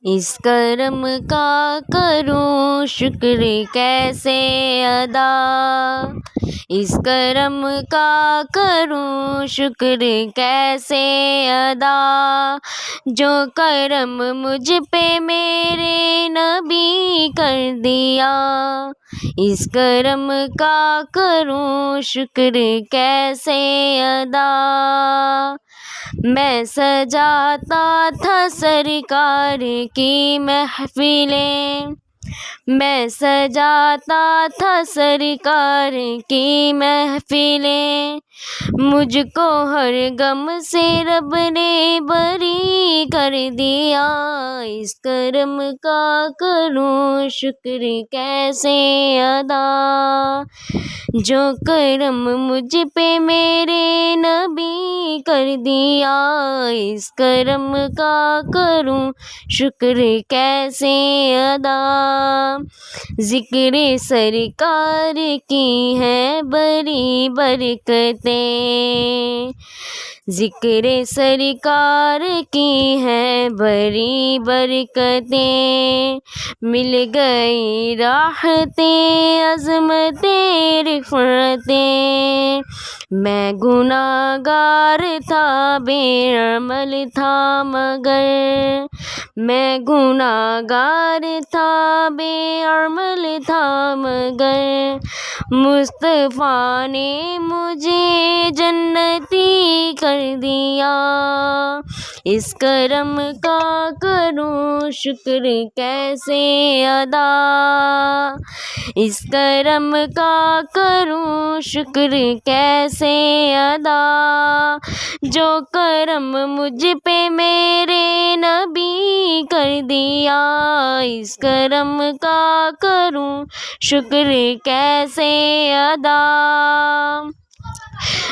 اس کرم کا کروں شکر کیسے ادا، اس کرم کا کروں شکر کیسے ادا، جو کرم مجھ پہ میرے نبی کر دیا، اس کرم کا کروں شکر کیسے ادا۔ میں سجاتا تھا سرکار کی محفلیں، میں سجاتا تھا سرکار کی محفلیں، مجھ کو ہر غم سے رب نے بری کر دیا، اس کرم کا کروں شکر کیسے ادا، جو کرم مجھ پہ میرے نبی کر دیا، اس کرم کا کروں شکر کیسے ادا۔ ذکر سرکار کی ہیں بڑی برکتیں، ذکر سرکار کی ہیں بڑی برکتیں، مل گئی راحتیں عظمتیں رفعتیں، میں گناہ گار تھا بے عمل تھا مگر، میں گناہ گار تھا بے عمل تھا مگر، مصطفیٰ نے مجھے جنتی کر دیا، اس کرم کا کروں شکر کیسے ادا، اس کرم کا کروں شکر کیسے ادا، جو کرم مجھ پہ میرے نبی کر دیا، اس کرم کا کروں شکر کیسے ادا،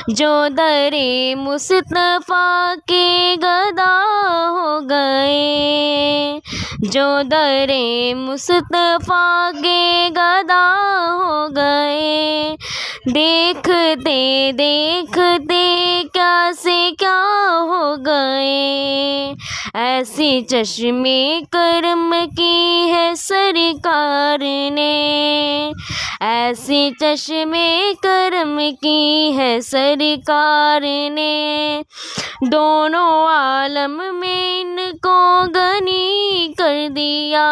جو در مصطفیٰ کے گدا ہو گئے، جو در مصطفیٰ کے گدا ہو گئے، دیکھتے دیکھتے کیا سے کیا ہو گئے، ایسی چشم کرم کی ہے سرکار نے، ایسی چشم کرم کی ہے سرکار نے، دونوں عالم میں ان کو غنی کر دیا،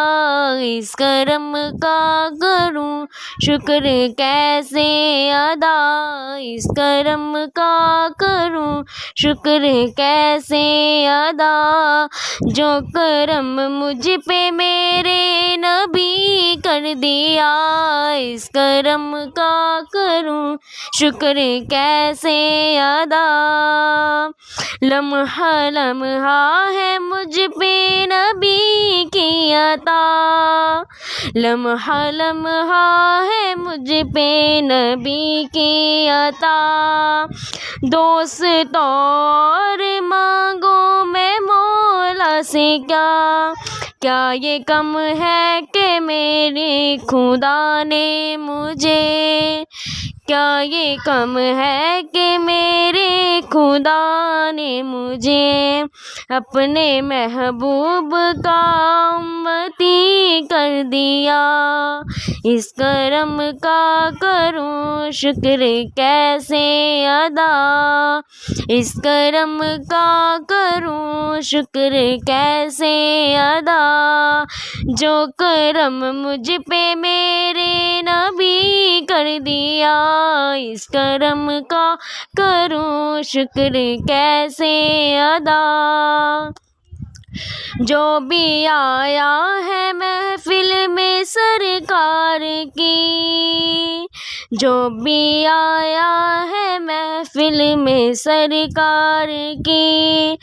اس کرم کا کروں شکر کیسے ادا، اس کرم کا کروں شکر کیسے ادا، جو کرم مجھ پہ میرے نبی کر دیا، اس کرم کا کروں شکر کیسے ادا، لمحہ لمحہ ہے مجھ پہ نبی کی عطا، لمحہ لمحہ ہے مجھ پہ نبی کی عطا، دوست اور مانگوں میں مولا سے کیا، کیا یہ کم ہے کہ میرے خدا نے مجھے، کیا یہ کم ہے کہ میرے خدا نے مجھے اپنے محبوب کا امتی کر دیا، اس کرم کا کروں شکر کیسے ادا، اس کرم کا کروں شکر کیسے ادا، جو کرم مجھ پہ میرے نبی کر دیا، اس کرم کا کروں شکر کیسے ادا، جو بھی آیا ہے محفل میں سرکار کی، جو بھی آیا ہے محفل میں سرکار کی،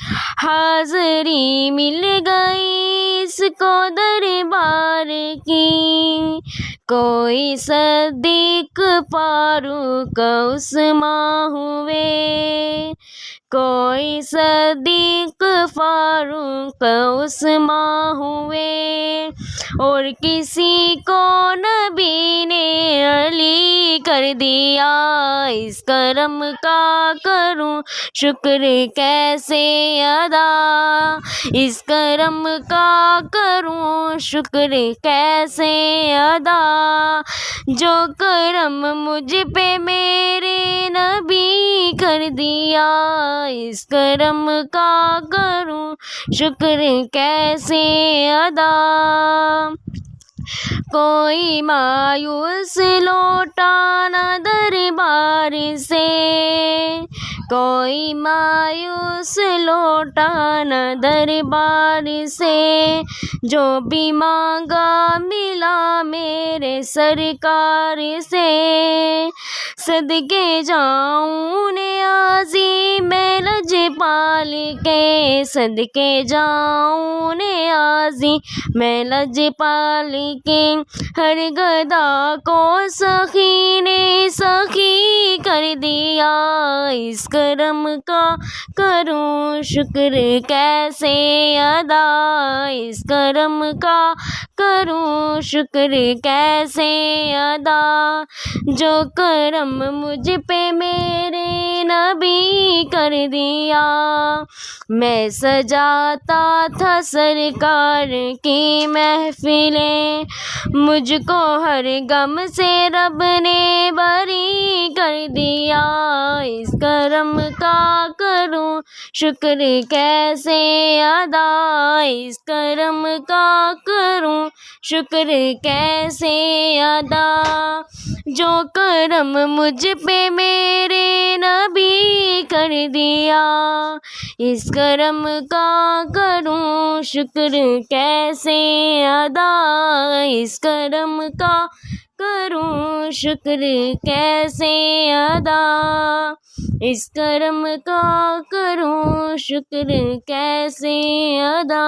حاضری مل گئی اس کو دربار کی، کوئی صدیق فاروق عثمان ہوئے، کوئی صدیق فاروق عثمان ہوئے، اور کسی کو نبی نے علی کر دیا، اس کرم کا کروں شکر کیسے ادا، اس کرم کا کروں شکر کیسے ادا، جو کرم مجھ پہ میرے نبی کر دیا، اس کرم کا کروں شکر کیسے ادا۔ کوئی مایوس لوٹا نہ دربار سے، کوئی مایوس لوٹا نہ دربار سے، جو بھی مانگا ملا میرے سرکار سے، صدقے جاؤں نیازی میں لجپال کے، صدقے جاؤں نیازی میں لجپال کے، ہر گدا کو سخی نے سخی کر دیا، اس کرم کا کروں شکر کیسے ادا، اس کرم کا کروں شکر کیسے ادا، جو کرم مجھ پہ میرے نبی کر دیا۔ میں سجاتا تھا سرکار کی محفلیں، مجھ کو ہر غم سے رب نے بری کر دیا، اس کرم کا کروں شکر کیسے ادا، اس کرم کا کروں شکر کیسے ادا، جو کرم مجھ پہ میرے نبی کر دیا، اس کرم کا کروں شکر کیسے ادا، اس کرم کا کروں شکر کیسے ادا، اس کرم کا کروں شکر کیسے ادا۔